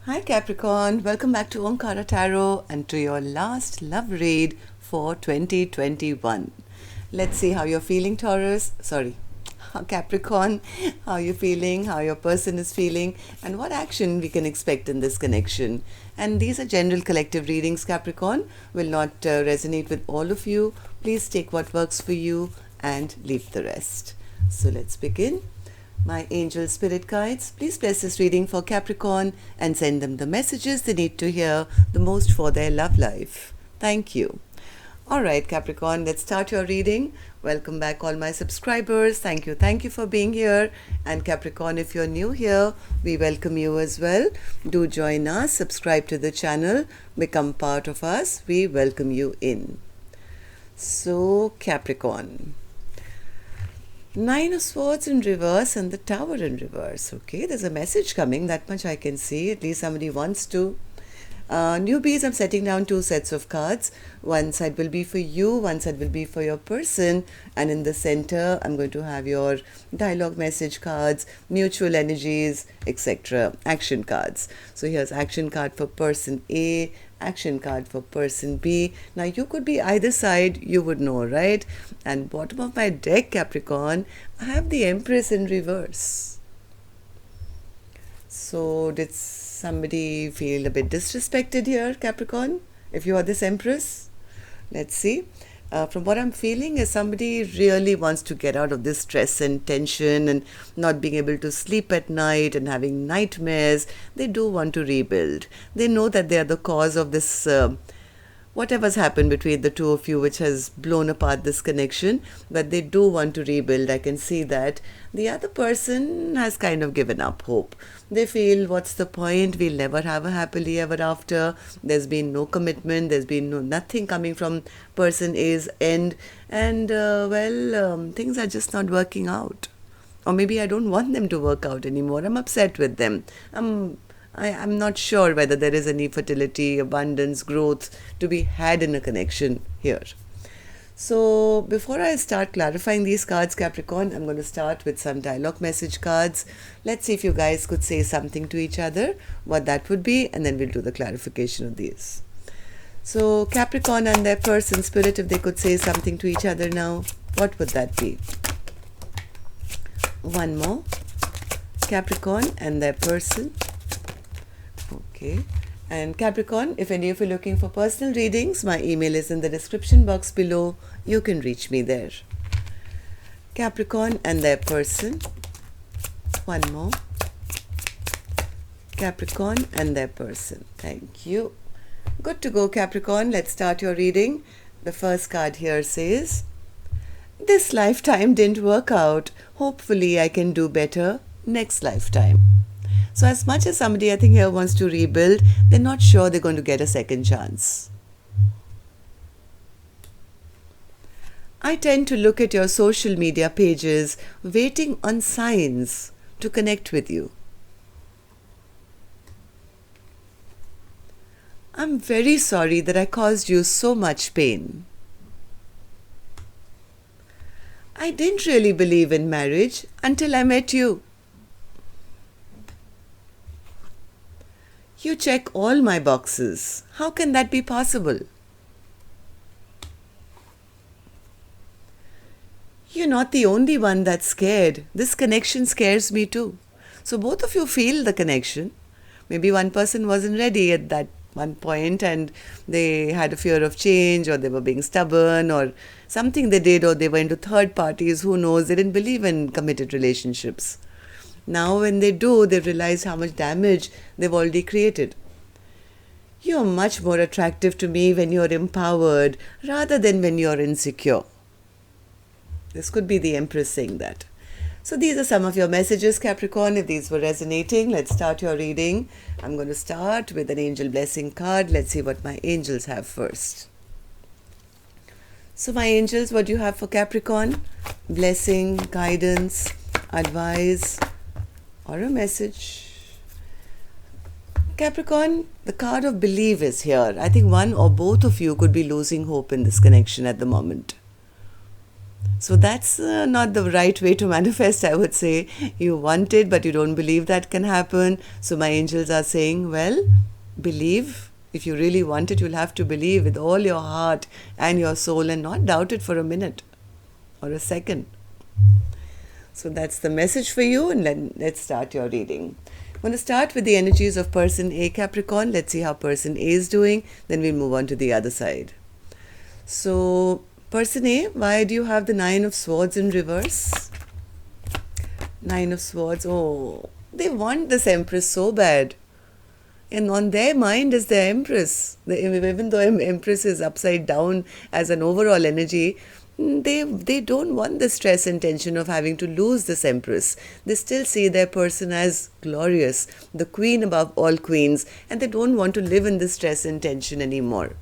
Hi Capricorn, welcome back to Omkara Tarot and to your last love read for 2021. Let's see how you're feeling, Taurus. Capricorn, how you're feeling, how your person is feeling, and what action we can expect in this connection. And these are general collective readings, Capricorn, will not resonate with all of you. Please take what works for you and leave the rest. So let's begin. My angel spirit guides, please bless this reading for Capricorn and send them the messages they need to hear the most for their love life. Thank you. Alright, Capricorn, let's start your reading. Welcome back, all my subscribers. Thank you for being here. And Capricorn, if you're new here, we welcome you as well. Do join us, subscribe to the channel, become part of us. We welcome you in. So, Capricorn. Nine of Swords in reverse and the Tower in reverse. Okay, there's a message coming, that much I can see. At least somebody wants to. Newbies, I'm setting down two sets of cards. One side will be for you, one side will be for your person. And in the center, I'm going to have your dialogue message cards, mutual energies, etc. Action cards. So here's action card for person A, action card for person B. Now you could be either side, you would know, right? And bottom of my deck, Capricorn, I have the Empress in reverse. So did somebody feel a bit disrespected here, Capricorn, if you are this Empress? Let's see. From what I'm feeling is somebody really wants to get out of this stress and tension and not being able to sleep at night and having nightmares. They do want to rebuild. They know that they are the cause of this whatever's happened between the two of you, which has blown apart this connection, but they do want to rebuild. I can see that. The other person has kind of given up hope. They feel, what's the point? We'll never have a happily ever after. There's been no commitment. There's been nothing coming from person A's end. And, things are just not working out. Or maybe I don't want them to work out anymore. I'm upset with them. I'm not sure whether there is any fertility, abundance, growth to be had in a connection here. So before I start clarifying these cards, Capricorn, I'm going to start with some dialogue message cards. Let's see if you guys could say something to each other, what that would be, and then we'll do the clarification of these. So Capricorn and their person, spirit, if they could say something to each other now, what would that be? One more. Capricorn and their person. Okay. And Capricorn, if any of you are looking for personal readings, my email is in the description box below. You can reach me there. Capricorn and their person. One more. Capricorn and their person. Thank you. Good to go, Capricorn. Let's start your reading. The first card here says, this lifetime didn't work out. Hopefully I can do better next lifetime. So as much as somebody, I think, here wants to rebuild, they're not sure they're going to get a second chance. I tend to look at your social media pages, waiting on signs to connect with you. I'm very sorry that I caused you so much pain. I didn't really believe in marriage until I met you. You check all my boxes. How can that be possible? You're not the only one that's scared. This connection scares me too. So both of you feel the connection. Maybe one person wasn't ready at that one point and they had a fear of change, or they were being stubborn, or something they did, or they were into third parties. Who knows? They didn't believe in committed relationships. Now when they do, they realize how much damage they've already created. You're much more attractive to me when you're empowered rather than when you're insecure. This could be the Empress saying that. So these are some of your messages, Capricorn. If these were resonating, let's start your reading. I'm going to start with an angel blessing card. Let's see what my angels have first. So my angels, what do you have for Capricorn? Blessing, guidance, advice, or a message. Capricorn, the card of belief is here. I think one or both of you could be losing hope in this connection at the moment. So that's not the right way to manifest, I would say. You want it, but you don't believe that can happen. So my angels are saying, well, believe. If you really want it, you'll have to believe with all your heart and your soul and not doubt it for a minute or a second. So that's the message for you, and then let's start your reading. I'm going to start with the energies of person A, Capricorn. Let's see how person A is doing. Then we'll move on to the other side. So person A, why do you have the Nine of Swords in reverse? Nine of Swords. Oh, they want this Empress so bad. And on their mind is the Empress. Even though Empress is upside down as an overall energy, they don't want the stress and tension of having to lose this Empress. They still see their person as glorious, the queen above all queens, and they don't want to live in this stress and tension anymore.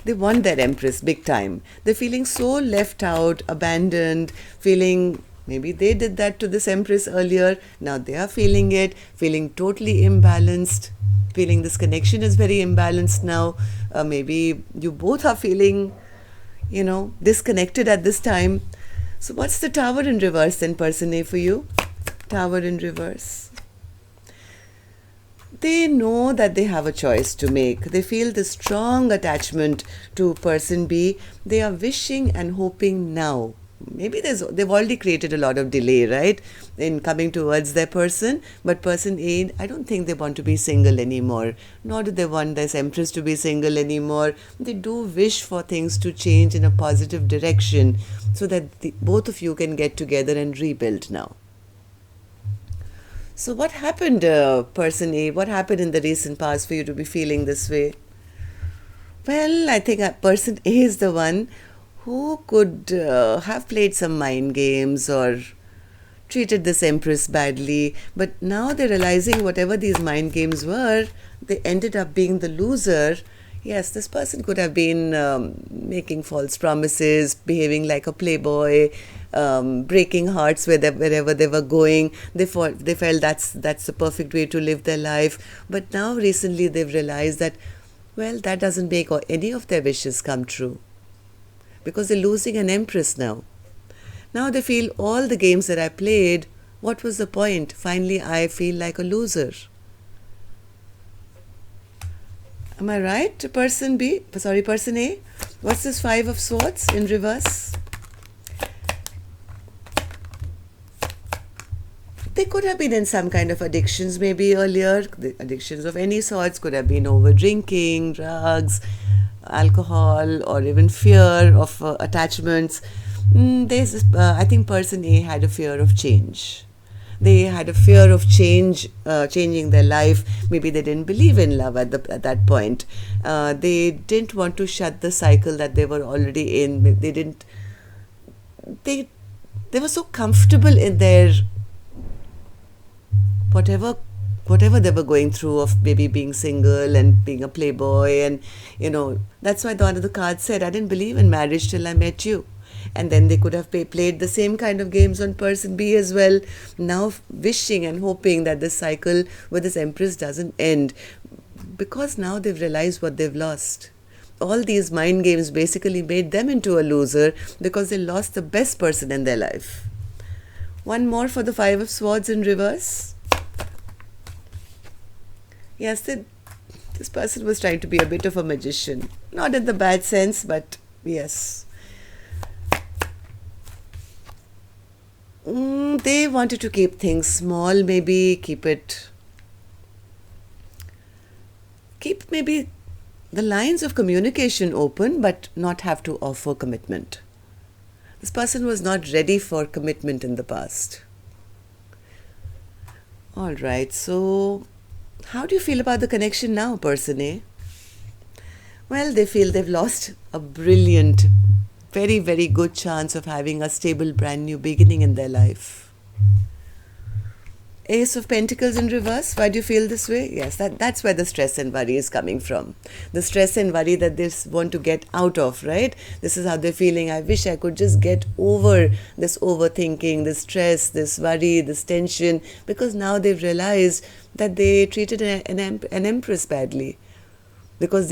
They want their Empress big time. They're feeling so left out, abandoned, feeling maybe they did that to this Empress earlier. Now they are feeling it, feeling totally imbalanced, feeling this connection is very imbalanced now. Maybe you both are feeling, disconnected at this time. So what's the Tower in reverse then, person A, for you? Tower in reverse. They know that they have a choice to make. They feel this strong attachment to person B. They are wishing and hoping now. Maybe they've already created a lot of delay, right, in coming towards their person. But person A, I don't think they want to be single anymore. Nor do they want this Empress to be single anymore. They do wish for things to change in a positive direction so that both of you can get together and rebuild now. So what happened, person A? What happened in the recent past for you to be feeling this way? Well, I think person A is the one who could have played some mind games or treated this Empress badly. But now they're realizing whatever these mind games were, they ended up being the loser. Yes, this person could have been making false promises, behaving like a playboy, breaking hearts wherever they were going. They felt that's the perfect way to live their life. But now recently they've realized that, well, that doesn't make any of their wishes come true, because they're losing an Empress now. Now they feel all the games that I played, what was the point? Finally, I feel like a loser. Am I right, person A? What's this Five of Swords in reverse? They could have been in some kind of addictions maybe earlier. The addictions of any sorts could have been over drinking, drugs, alcohol, or even fear of attachments. I think person A had a fear of change. They had a fear of changing their life. Maybe they didn't believe in love at that point. They didn't want to shut the cycle that they were already in. They were so comfortable in their whatever they were going through of maybe being single and being a playboy, and that's why one of the cards said, I didn't believe in marriage till I met you. And then they could have played the same kind of games on person B as well, now wishing and hoping that this cycle with this Empress doesn't end, because now they've realized what they've lost. All these mind games basically made them into a loser because they lost the best person in their life. One more for the Five of Swords in reverse. Yes, this person was trying to be a bit of a magician. Not in the bad sense, but yes. They wanted to keep things small, maybe keep maybe the lines of communication open, but not have to offer commitment. This person was not ready for commitment in the past. All right, so how do you feel about the connection now, person A? Well, they feel they've lost a brilliant, very, very good chance of having a stable, brand new beginning in their life. Ace of Pentacles in reverse. Why do you feel this way? Yes, that's where the stress and worry is coming from. The stress and worry that they want to get out of, right? This is how they're feeling. I wish I could just get over this overthinking, this stress, this worry, this tension, because now they've realized that they treated an Empress badly. Because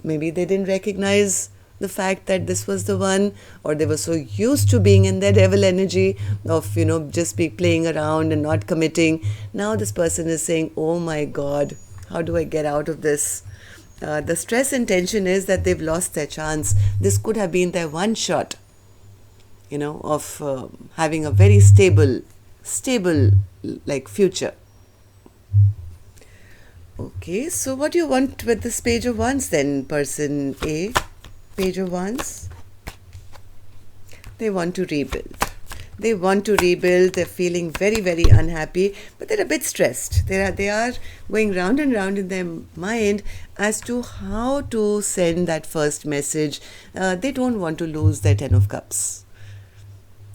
maybe they didn't recognize the fact that this was the one, or they were so used to being in their devil energy of, just be playing around and not committing. Now this person is saying, oh my God, how do I get out of this? The stress and tension is that they've lost their chance. This could have been their one shot, of having a very stable like future. Okay, so what do you want with this Page of Wands then, person A? Page of Wands. They want to rebuild. They want to rebuild. They're feeling very, very unhappy, but they're a bit stressed. They are going round and round in their mind as to how to send that first message. They don't want to lose their Ten of Cups.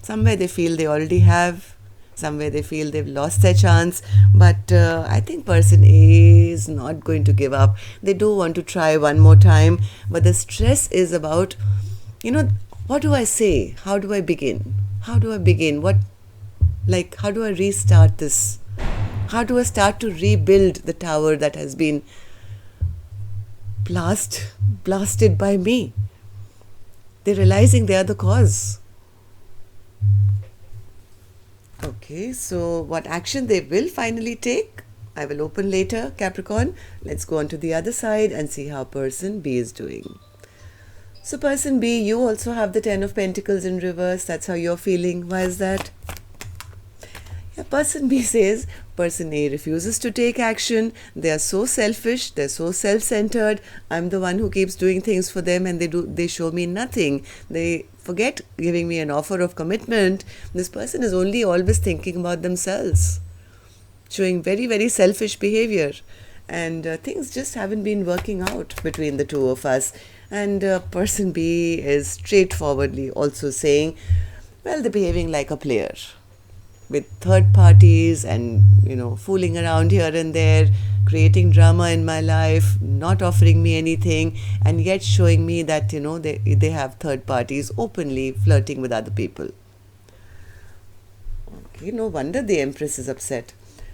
Somewhere they feel they already have. Somewhere they feel they've lost their chance. But I think person A is not going to give up. They do want to try one more time. But the stress is about, what do I say? How do I begin? How do I begin? How do I restart this? How do I start to rebuild the tower that has been blasted by me? They're realizing they are the cause. Okay, so what action they will finally take, I will open later, Capricorn. Let's go on to the other side and see how person B is doing. So person B, you also have the Ten of Pentacles in reverse. That's how you're feeling. Why is that? Yeah, person B says person A refuses to take action. They are so selfish. They're so self-centered. I'm the one who keeps doing things for them, and they show me nothing. They forget giving me an offer of commitment. This person is only always thinking about themselves, showing very, very selfish behavior. And things just haven't been working out between the two of us. And person B is straightforwardly also saying, well, they're behaving like a player with third parties and, fooling around here and there, creating drama in my life, not offering me anything, and yet showing me that, they have third parties openly flirting with other people. Okay, no wonder the Empress is upset.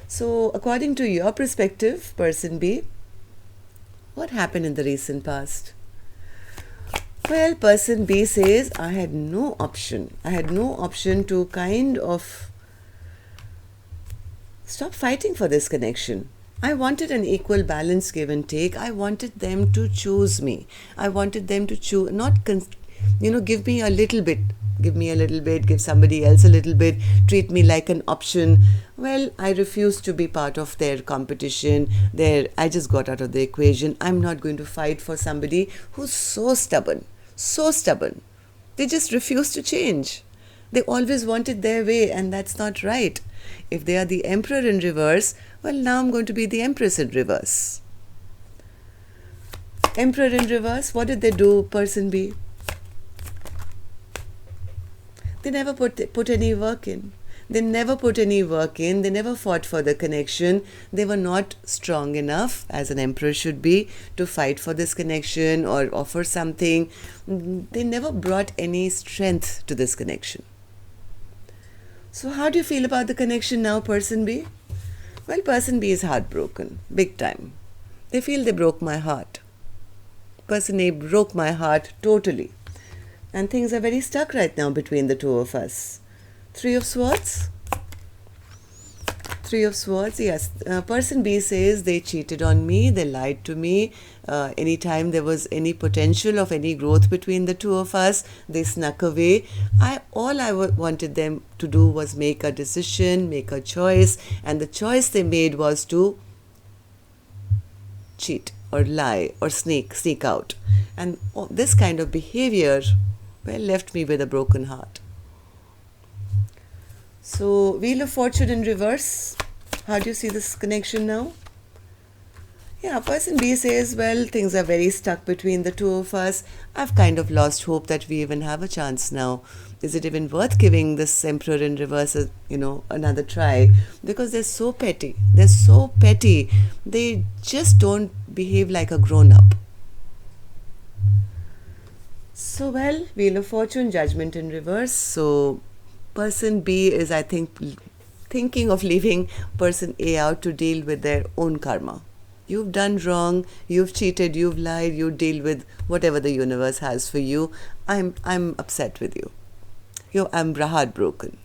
So, according to your perspective, person B, what happened in the recent past? Well, person B says, I had no option. I had no option to kind of stop fighting for this connection. I wanted an equal balance, give and take. I wanted them to choose me. I wanted them to choose, not, give me a little bit. Give me a little bit, give somebody else a little bit, treat me like an option. Well, I refuse to be part of their competition. I just got out of the equation. I'm not going to fight for somebody who's so stubborn. So stubborn. They just refuse to change. They always want it their way, and that's not right. If they are the Emperor in reverse, well, now I'm going to be the Empress in reverse. Emperor in reverse, what did they do, person B? They never put any work in. They never put any work in. They never fought for the connection. They were not strong enough, as an emperor should be, to fight for this connection or offer something. They never brought any strength to this connection. So how do you feel about the connection now, person B? Well, person B is heartbroken, big time. They feel they broke my heart. Person A broke my heart totally. And things are very stuck right now between the two of us. Three of Swords. Three of Swords, yes. Person B says they cheated on me, they lied to me. Anytime there was any potential of any growth between the two of us, they snuck away. All I wanted them to do was make a decision, make a choice. And the choice they made was to cheat or lie or sneak out. And this kind of behavior, well, left me with a broken heart. So, Wheel of Fortune in reverse. How do you see this connection now? Yeah, person B says, well, things are very stuck between the two of us. I've kind of lost hope that we even have a chance now. Is it even worth giving this Emperor in reverse, another try? Because they're so petty. They're so petty. They just don't behave like a grown-up. So, well, Wheel of Fortune, Judgment in reverse. So, person B is, I think, thinking of leaving person A out to deal with their own karma. You've done wrong, you've cheated, you've lied, you deal with whatever the universe has for you. I'm upset with you. I'm heartbroken.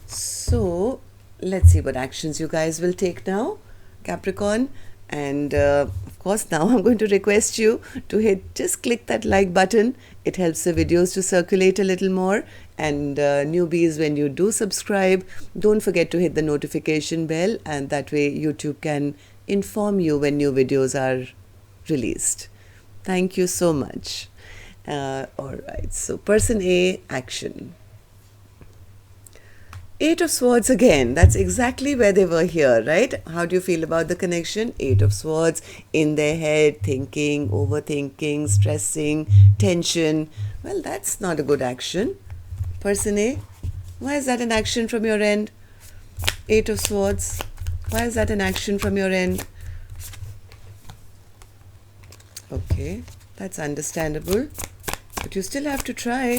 So let's see what actions you guys will take now, Capricorn. And of course, now I'm going to request you to just click that like button. It helps the videos to circulate a little more. And newbies, when you do subscribe, don't forget to hit the notification bell, and that way YouTube can inform you when new videos are released. Thank you so much. All right, so person A, action. Eight of Swords again. That's exactly where they were here, right? How do you feel about the connection? Eight of Swords in their head, thinking, overthinking, stressing, tension. Well, that's not a good action. Person A, why is that an action from your end? Eight of Swords. Why is that an action from your end? Okay, that's understandable. But you still have to try.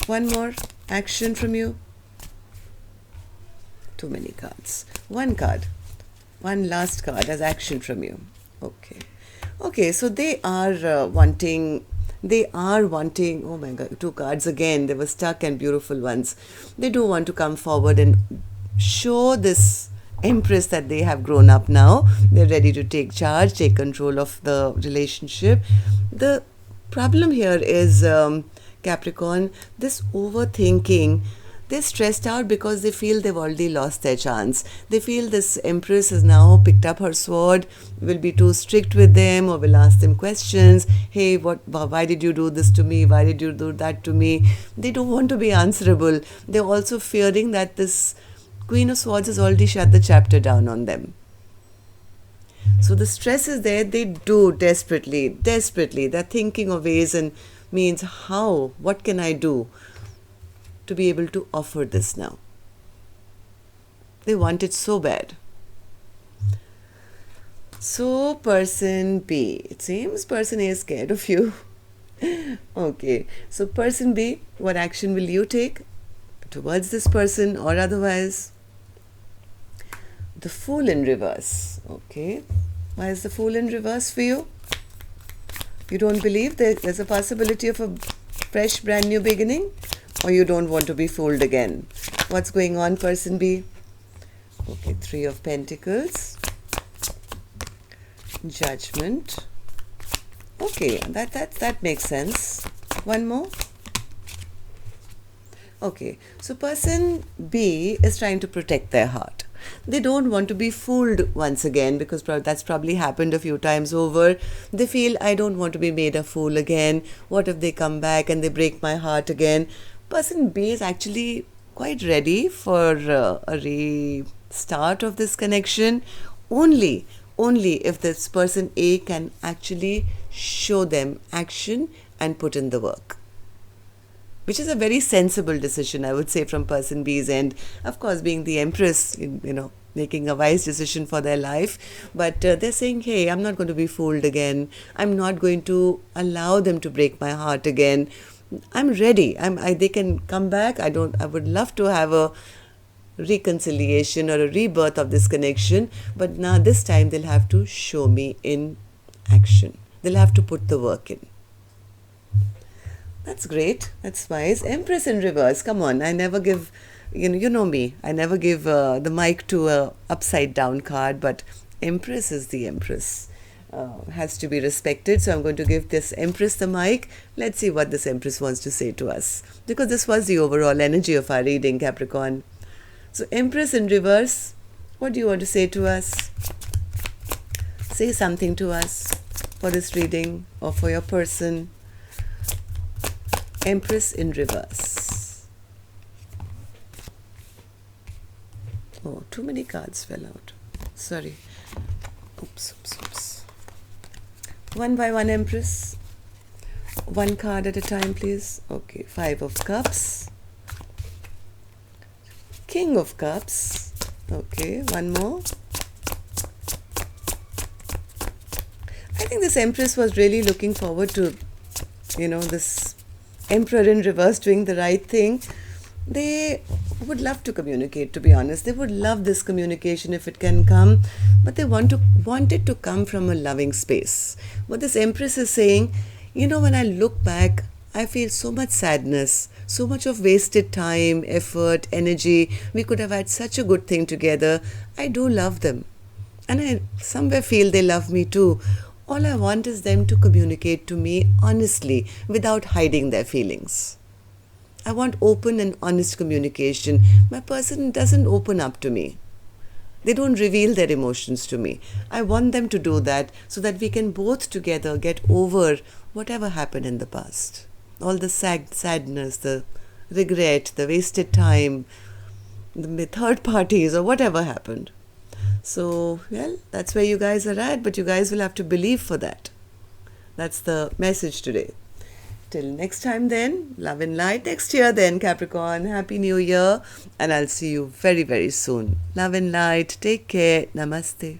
One more action from you. Too many cards. One card. One last card as action from you. Okay. Okay, so they are wanting, oh my God, two cards again. They were stuck and beautiful ones. They do want to come forward and show this Empress that they have grown up now. They're ready to take charge, take control of the relationship. The problem here is, Capricorn, this overthinking. They're stressed out because they feel they've already lost their chance. They feel this Empress has now picked up her sword, will be too strict with them, or will ask them questions. Hey, why did you do this to me? Why did you do that to me? They don't want to be answerable. They're also fearing that this Queen of Swords has already shut the chapter down on them. So the stress is there. They do desperately. They're thinking of ways and means what can I do to be able to offer this now? They want it so bad. So person B, it seems person A is scared of you. Okay, so person B, what action will you take towards this person or otherwise? The Fool in reverse. Okay, why is the Fool in reverse for you? You don't believe there's a possibility of a fresh, brand new beginning? Or you don't want to be fooled again? What's going on, person B? Okay, Three of Pentacles. Judgment. Okay, that makes sense. One more. Okay, so person B is trying to protect their heart. They don't want to be fooled once again because that's probably happened a few times over. They feel, I don't want to be made a fool again. What if they come back and they break my heart again? Person B is actually quite ready for a restart of this connection only if this person A can actually show them action and put in the work. Which is a very sensible decision, I would say, from person B's end. Of course, being the Empress, making a wise decision for their life. But they're saying, hey, I'm not going to be fooled again. I'm not going to allow them to break my heart again. I'm ready. They can come back. I would love to have a reconciliation or a rebirth of this connection. But now this time they'll have to show me in action. They'll have to put the work in. That's great. That's wise. Empress in reverse. Come on. I never give, you know me. I never give the mic to a upside down card, but Empress is the Empress. Has to be respected. So I'm going to give this Empress the mic. Let's see what this Empress wants to say to us. Because this was the overall energy of our reading, Capricorn. So Empress in reverse. What do you want to say to us? Say something to us for this reading or for your person. Empress in reverse. Oh, too many cards fell out. Sorry. Oops. One by one, Empress. One card at a time, please. Okay, Five of Cups. King of Cups. Okay, one more. I think this Empress was really looking forward to, this Emperor in reverse doing the right thing. They would love to communicate, to be honest. They would love this communication if it can come, but they want it to come from a loving space. What this Empress is saying, when I look back, I feel so much sadness, so much of wasted time, effort, energy. We could have had such a good thing together. I do love them. And I somewhere feel they love me too. All I want is them to communicate to me honestly without hiding their feelings. I want open and honest communication. My person doesn't open up to me. They don't reveal their emotions to me. I want them to do that so that we can both together get over whatever happened in the past. All the sadness, the regret, the wasted time, the third parties, or whatever happened. So, well, that's where you guys are at, but you guys will have to believe for that. That's the message today. Till next time then, love and light. Next year then, Capricorn. Happy New Year. And I'll see you very, very soon. Love and light. Take care. Namaste.